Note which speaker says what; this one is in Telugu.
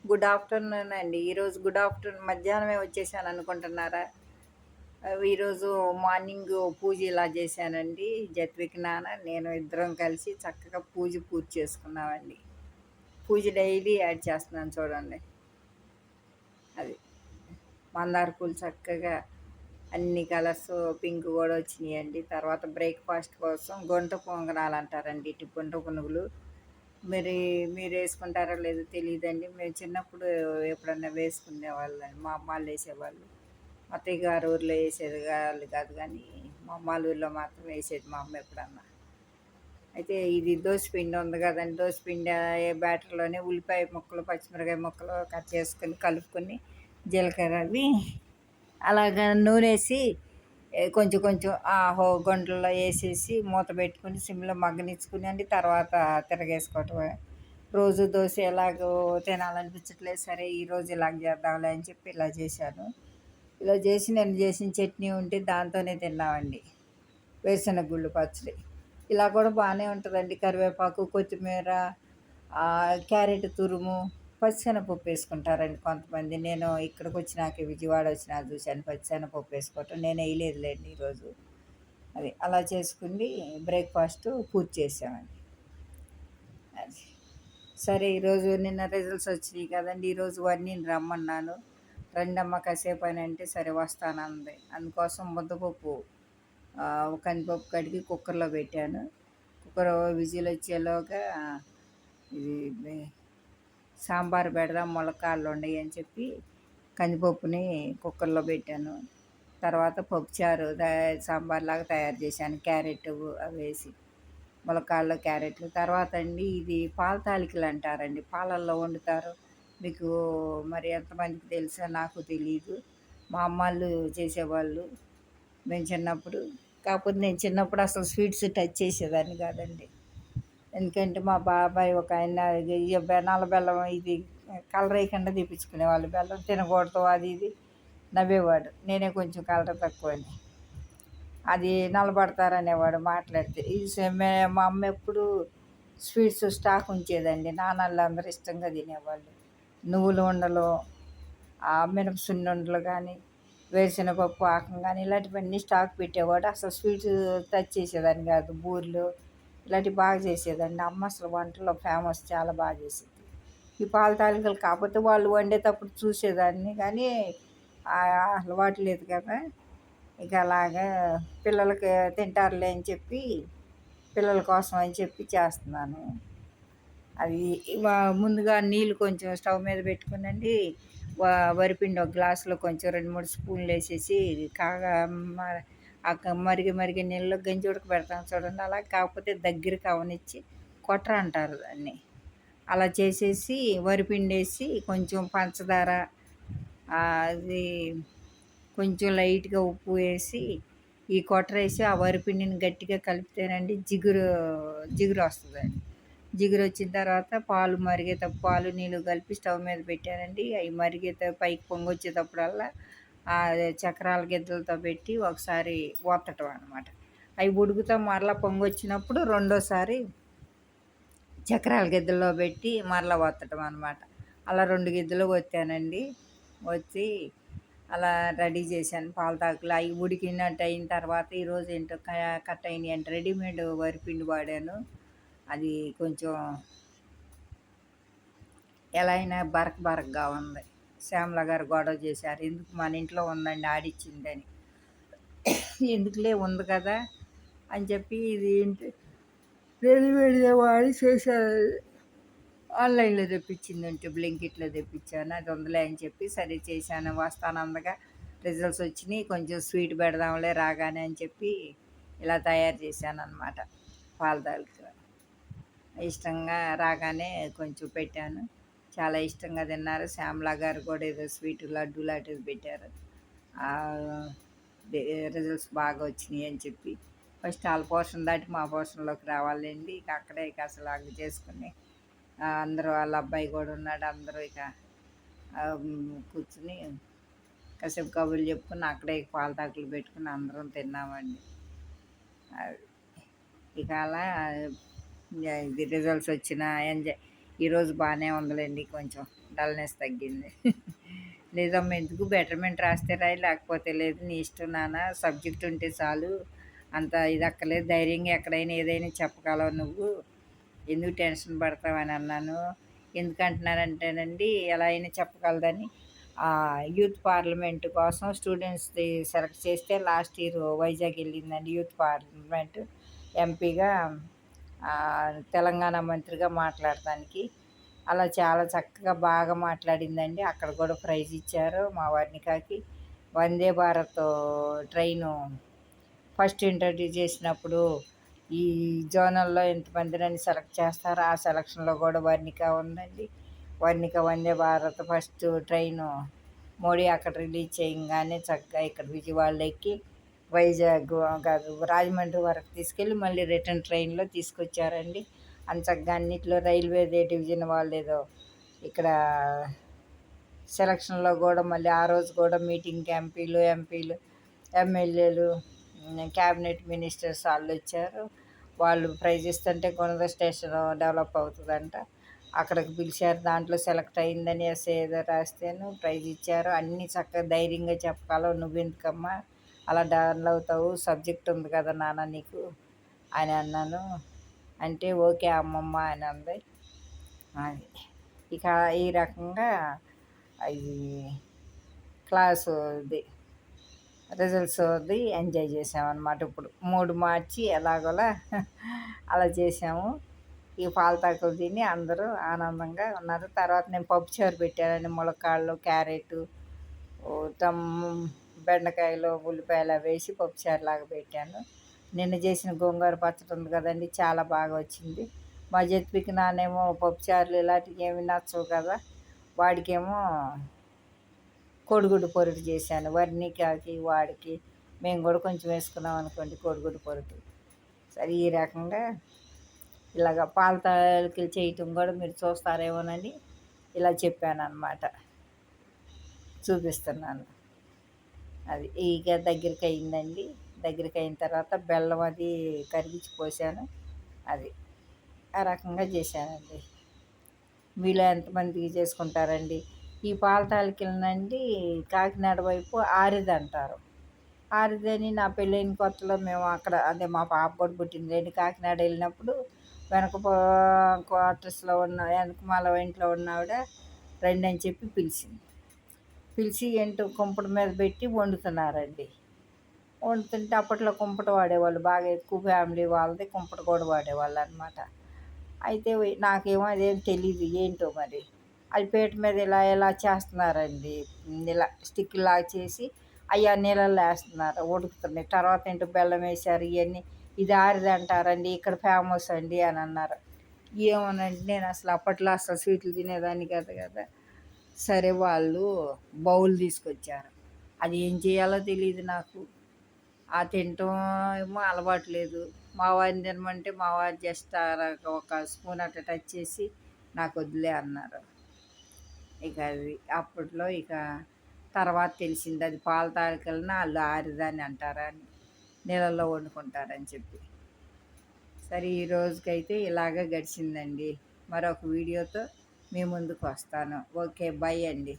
Speaker 1: గుడ్ ఆఫ్టర్‌నూన్ అండి. ఈరోజు గుడ్ ఆఫ్టర్‌నూన్ మధ్యాహ్నమే వచ్చేసాను అనుకుంటున్నారా? ఈరోజు మార్నింగ్ పూజ ఇలా చేశానండి. జత్విక్ నాన్న, నేను ఇద్దరం కలిసి చక్కగా పూర్తి చేసుకున్నామండి. పూజ డైలీ యాడ్ చేస్తున్నాను చూడండి. అది మందార పూలు చక్కగా అన్ని కలర్స్ పింక్ కూడా వచ్చినాయండి. తర్వాత బ్రేక్‌ఫాస్ట్ కోసం గుంట పొంగనాలు అంటారండి. ఇటు గుంట పునుగులు. మరి మీరు వేసుకుంటారో లేదో తెలీదండి. మేము చిన్నప్పుడు ఎప్పుడన్నా వేసుకునేవాళ్ళం. మా అమ్మాళ్ళు వేసేవాళ్ళు. అత్తయ్య గారి ఊర్లో వేసేది వాళ్ళు కాదు కానీ మా అమ్మాళ్ళ ఊర్లో మాత్రం వేసేది మా అమ్మ ఎప్పుడన్నా. అయితే ఇది దోసపిండి ఉంది కదండి, దోసపిండి బ్యాటర్లోనే ఉల్లిపాయ ముక్కలు పచ్చిమిరకాయ ముక్కలు కట్ చేసుకొని కలుపుకొని జీలకర్ర అవి అలాగా నూనేసి కొంచెం కొంచెం గుంటల్లో వేసేసి మూత పెట్టుకుని సిమ్లో మగ్గనిచ్చుకుని అండి తర్వాత తిరగేసుకోవటమే. రోజు దోశ ఎలాగో తినాలనిపించట్లేదు, సరే ఈరోజు ఇలాగ చేద్దాంలే అని చెప్పి ఇలా చేశాను. ఇలా చేసి నేను చేసిన చట్నీ ఉంటే దాంతోనే తిన్నామండి. వేరుశనగ గుళ్ళు పచ్చడి ఇలా కూడా బాగానే ఉంటుందండి. కరివేపాకు, కొత్తిమీర, క్యారెట్ తురుము, పచ్చిశనగపప్పు వేసుకుంటారండి కొంతమంది. నేను ఇక్కడికి వచ్చినాక విజయవాడ వచ్చినాక చూశాను పచ్చిశనగపప్పు వేసుకోవటం. నేను వేయలేదులేండి ఈరోజు. అది అలా చేసుకుని బ్రేక్ఫాస్ట్ పూర్తి చేసామండి. అది సరే, ఈరోజు నిన్న రిజల్ట్స్ వచ్చినాయి కదండి. ఈరోజు వర్ణిని రమ్మన్నాను. రండమ్మ కాసేపు అని అంటే సరే వస్తానంది. అందుకోసం ముద్దపప్పు కందిపప్పు కడిగి కుక్కర్లో పెట్టాను. కుక్కర్ విజిల్ వచ్చేలోగా ఇది సాంబార్ పెడదాం, ములక్కాడలు ఉన్నాయి అని చెప్పి కందిపప్పుని కుక్కర్లో పెట్టాను. తర్వాత పప్పుచారు సాంబార్ లాగా తయారు చేశాను, క్యారెట్ అవి వేసి ములక్కాడలు క్యారెట్లు. తర్వాత అండి ఇది పాల తాలికలు అంటారండి, పాలల్లో వండుతారు. మీకు మరి ఎంతమందికి తెలుసో నాకు తెలియదు. మా అమ్మాళ్ళు చేసేవాళ్ళు మేము చిన్నప్పుడు. కాకపోతే నేను చిన్నప్పుడు అసలు స్వీట్స్ టచ్ చేసేదాన్ని కాదండి. ఎందుకంటే మా బాబాయ్ ఒక ఆయన నల్ల బెల్లం ఇది కలర్ వేయకుండా తెప్పించుకునేవాళ్ళు. బెల్లం తినకూడదు అది ఇది నవ్వేవాడు. నేనే కొంచెం కలర్ తక్కువ అని అది నలబడతారనేవాడు మాట్లాడితే. మా అమ్మ ఎప్పుడు స్వీట్స్ స్టాక్ ఉంచేదండి. నాన్నళ్ళు అందరూ ఇష్టంగా తినేవాళ్ళు. నువ్వుల ఉండలు, మినప సున్నుండలు కానీ, వేరుశనగపప్పు ఆకం కానీ ఇలాంటివన్నీ స్టాక్ పెట్టేవాడు. అసలు స్వీట్స్ టచ్ చేసేదాన్ని కాదు. బూరెలు ఇలాంటివి బాగా చేసేదండి అమ్మ. అసలు వంటలో ఫేమస్, చాలా బాగా చేసేది. ఈ పాల తాలికలు కాకపోతే వాళ్ళు వండేటప్పుడు చూసేదాన్ని కానీ అలవాటు లేదు కదా. ఇక అలాగా పిల్లలకి తింటారులే అని చెప్పి, పిల్లల కోసం అని చెప్పి చేస్తున్నాను. అది ముందుగా నీళ్ళు కొంచెం స్టవ్ మీద పెట్టుకునండి. వరిపిండి ఒక గ్లాసులో కొంచెం 2-3 స్పూన్లు వేసేసి కాగా మరిగే నీళ్ళలో గంజి ఉడకబెడతాం చూడండి. అలా కాకపోతే దగ్గరికి అవనిచ్చి కొట్ర అంటారు దాన్ని. అలా చేసేసి వరిపిండి వేసి కొంచెం పంచదార, అది కొంచెం లైట్గా ఉప్పు వేసి ఈ కొట్ర వేసి ఆ వరిపిండిని గట్టిగా కలిపితేనండి జిగురు వస్తుందండి. జిగురు వచ్చిన తర్వాత పాలు నీళ్ళు కలిపి స్టవ్ మీద పెట్టానండి. అవి పైకి పొంగొచ్చేటప్పుడల్లా చక్రాల గిద్దలతో పెట్టి ఒకసారి ఒత్తటం అనమాట. అవి ఉడుకుతా మరలా పొంగొచ్చినప్పుడు రెండోసారి చక్రాల గిద్దల్లో పెట్టి మరలా ఒత్తటం అనమాట. అలా 2 గిద్దలు ఒత్తానండి. వచ్చి అలా రెడీ చేశాను పాల తాకులు. అవి ఉడికినట్టు అయిన తర్వాత ఈరోజు ఏంటో కట్ అయినాయి అంటే రెడీమేడ్ వరిపిండి వాడాను. అది కొంచెం ఎలా అయినా బరకగా ఉంది. శ్యామల గారు గొడవ చేశారు, ఎందుకు మన ఇంట్లో ఉందండి ఆడిచ్చిందని. ఎందుకులే ఉంది కదా అని చెప్పి ఇది రెడీమేడ్గా వాడి చేశారు. ఆన్లైన్లో తెప్పించిందంటే బ్లింకిట్లో తెప్పించాను. అది ఉందిలే అని చెప్పి సరే చేశాను. వస్తానందగా రిజల్ట్స్ వచ్చినాయి. కొంచెం స్వీట్ పెడదాంలే రాగానే అని చెప్పి ఇలా తయారు చేశాను అనమాట. పాల తాలికలు ఇష్టంగా రాగానే కొంచెం పెట్టాను. చాలా ఇష్టంగా తిన్నారు. శ్యామల గారు కూడా ఏదో స్వీట్ లడ్డు లాంటిది పెట్టారు. రిజల్ట్స్ బాగా వచ్చినాయి అని చెప్పి ఫస్ట్ వాళ్ళ పోర్షన్ దాటి మా పోర్షన్లోకి రావాలండి. ఇక అక్కడే అసలు అగ్గు చేసుకుని అందరూ వాళ్ళ అబ్బాయి కూడా ఉన్నాడు. అందరూ ఇక కూర్చుని కాసేపు కబుర్లు చెప్పుకుని అక్కడే పాల తాకులు పెట్టుకుని అందరం తిన్నామండి. ఇక అలా ఇది రిజల్ట్స్ వచ్చిన ఈరోజు బాగానే ఉందిలేండి, కొంచెం డల్‌నెస్ తగ్గింది. లేదమ్మా, ఎందుకు బెటర్‌మెంట్ రాస్తే రాయి, లేకపోతే లేదు, నీ ఇష్టం నాన్న. సబ్జెక్ట్ ఉంటే చాలు, అంత ఇది అక్కర్లేదు. ధైర్యంగా ఎక్కడైనా ఏదైనా చెప్పగలవు నువ్వు. ఎందుకు టెన్షన్ పడతావని అన్నాను. ఎందుకంటున్నానంటేనండి, ఎలా అయినా చెప్పగలదని. యూత్ పార్లమెంట్ కోసం స్టూడెంట్స్‌ది సెలెక్ట్ చేస్తే లాస్ట్ ఇయర్ వైజాగ్ వెళ్ళిందండి యూత్ పార్లమెంట్ ఎంపీగా, తెలంగాణ మంత్రిగా మాట్లాడటానికి. అలా చాలా చక్కగా బాగా మాట్లాడిందండి. అక్కడ కూడా ప్రైజ్ ఇచ్చారు మా వర్ణికకి. Vande Bharat train first introduce చేసినప్పుడు ఈ జోనల్లో ఇంతమందినని సెలెక్ట్ చేస్తారు. ఆ సెలక్షన్లో కూడా వర్ణిక ఉందండి. వర్ణిక వందే భారత్ ఫస్ట్ ట్రైను మోడీ అక్కడ రిలీజ్ చేయంగానే చక్కగా ఇక్కడ విజయవాడలో ఎక్కి వైజాగ్ కాదు రాజమండ్రి వరకు తీసుకెళ్ళి మళ్ళీ రిటర్న్ ట్రైన్లో తీసుకొచ్చారండి. చక్కగా అన్నిట్లో రైల్వేదే డివిజన్ వాళ్ళేదో ఇక్కడ సెలక్షన్లో కూడా మళ్ళీ ఆ రోజు కూడా మీటింగ్కి ఎంపీలు ఎమ్మెల్యేలు క్యాబినెట్ మినిస్టర్స్ వాళ్ళు వచ్చారు. వాళ్ళు ప్రైజ్ ఇస్తుంటే గుణద స్టేషన్ డెవలప్ అవుతుందంట, అక్కడికి పిలిచారు. దాంట్లో సెలెక్ట్ అయిందని ఎస్ఏ ఏదో రాస్తేను ప్రైజ్ ఇచ్చారు. అన్నీ చక్కగా ధైర్యంగా చెప్పగలవు, నువ్వెందుకమ్మా అలా డల్ అవుతావు, సబ్జెక్ట్ ఉంది కదా నాన్న నీకు అని అన్నాను. అంటే ఓకే అమ్మమ్మ అని అంది. అది ఇక ఈ రకంగా అది క్లాసుది రిజల్ట్స్ది ఎంజాయ్ చేసామన్నమాట. ఇప్పుడు మూడు మార్చి ఎలాగోలా అలా చేసాము. ఈ పాలతాకులు తిని అందరూ ఆనందంగా ఉన్నారు. తర్వాత నేను పప్పుచారు పెట్టానండి, ములక్కాడలు, క్యారెట్, టమ్ బెండకాయలు, ఉల్లిపాయలు అవి వేసి పప్పుచారులాగా పెట్టాను. నిన్న చేసిన గోంగూర పచ్చడి ఉంది కదండి, చాలా బాగా వచ్చింది. మా జత్వికి నానేమో పప్పుచారులు ఇలాంటివి ఏమి నచ్చవు కదా, వాడికేమో కోడిగుడ్డు పొరుటు చేశాను. వర్ణికకి వాడికి మేము కూడా కొంచెం వేసుకున్నాం అనుకోండి కోడిగుడ్డు పొరుటు. సరే, ఈ రకంగా ఇలాగ పాల తాలికలు చేయటం కూడా మీరు చూస్తారేమోనని ఇలా చెప్పాను అన్నమాట, చూపిస్తున్నాను. అది ఇక దగ్గరికి అయిందండి. దగ్గరికి అయిన తర్వాత బెల్లం అది కరిగించి పోసాను. అది ఆ రకంగా చేశానండి. మీలో ఎంతమందికి చేసుకుంటారండి ఈ పాల తాలికలనండి? కాకినాడ వైపు ఆరిదంటారు. ఆరిదని నా పెళ్ళైన కొత్తలో మేము అక్కడ, అదే మా పాప కూడా పుట్టిందండి, కాకినాడ వెళ్ళినప్పుడు వెనక క్వార్టర్స్లో ఉన్న వెనకమాల ఇంట్లో ఉన్న ఆవిడ రండి అని చెప్పి పిలిచింది. పిలిచి ఏంటో కుంపటి మీద పెట్టి వండుతున్నారండి. వండుతుంటే అప్పట్లో కుంపటి వాడేవాళ్ళు, బాగా ఎక్కువ ఫ్యామిలీ వాళ్ళది కుంపటి కూడా వాడేవాళ్ళు అనమాట. అయితే నాకేమో అదేం తెలీదు ఏంటో మరి. అది పీట మీద ఇలా ఇలా చేస్తున్నారండి, ఇలా స్టిక్లాగా చేసి అయ్యా నీళ్ళల్లో వేస్తున్నారు, ఉడుకుతున్నాయి. తర్వాత ఏంటో బెల్లం వేశారు. ఇవన్నీ ఇది ఆరిది అంటారండి, ఇక్కడ ఫేమస్ అండి అని అన్నారు. ఏమోనండి, నేను అసలు అప్పట్లో అసలు స్వీట్లు తినేదాన్ని కదా కదా. సరే, వాళ్ళు బౌల్ తీసుకొచ్చారు. అది ఏం చేయాలో తెలియదు నాకు. ఆ తినటం ఏమో అలవాటు లేదు. మా వారిని తినమంటే మా వారు జస్ట్ ఒక స్పూన్ అట్లా టచ్ చేసి నాకు వదిలే అన్నారు. ఇక అది అప్పట్లో ఇక తర్వాత తెలిసింది అది పాల తాలికలను వాళ్ళు ఆరిదని అంటారని, నీళ్ళల్లో వండుకుంటారని చెప్పి. సరే, ఈ రోజుకైతే ఇలాగ గడిచిందండి. మరొక వీడియోతో మీ ముందుకు వస్తాను. ఓకే, బై అండి.